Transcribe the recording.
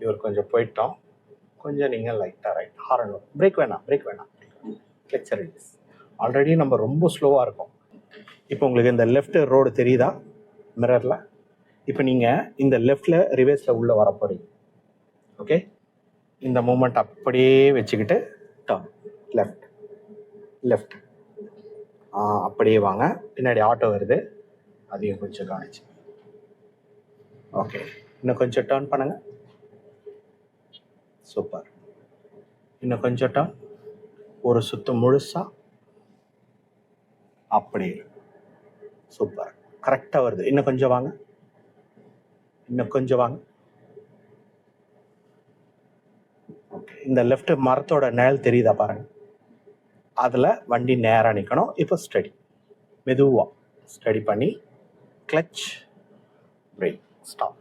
இவர் கொஞ்சம் போயிட்டோம். கொஞ்சம் நீங்கள் லைட்டாக ரைட் ஹாரன் பிரேக் வேணாம் கிளச் ரிலீஸ். ஆல்ரெடி நம்ம ரொம்ப ஸ்லோவாக இருக்கோம். இப்போ உங்களுக்கு இந்த லெஃப்ட் ரோடு தெரியுதா மிரரில்? இப்போ நீங்கள் இந்த லெஃப்டில் ரிவர்ஸில் உள்ளே வர போகிறீங்க. ஓகே, இந்த மூமெண்ட் அப்படியே வச்சுக்கிட்டு டர்ன் லெஃப்ட் அப்படியே வாங்க. பின்னாடி ஆட்டோ வருது, அதையும் கொஞ்சம் கவனிச்சு. ஓகே, இன்னும் கொஞ்சம் டர்ன் பண்ணுங்க. சூப்பர். இன்னும் கொஞ்சம் டர்ன், ஒரு சுத்து முழுசா அப்படியே. சூப்பர், கரெக்டாக வருது. இன்னும் கொஞ்சம் வாங்க. ஓகே, இந்த லெஃப்ட் மரத்தோட நிழல் தெரியுதா பாருங்க, அதில் வண்டி நேராக நிற்கணும். இப்போ ஸ்டடி, மெதுவாக ஸ்டடி பண்ணி கிளச் பிரேக் ஸ்டாப்.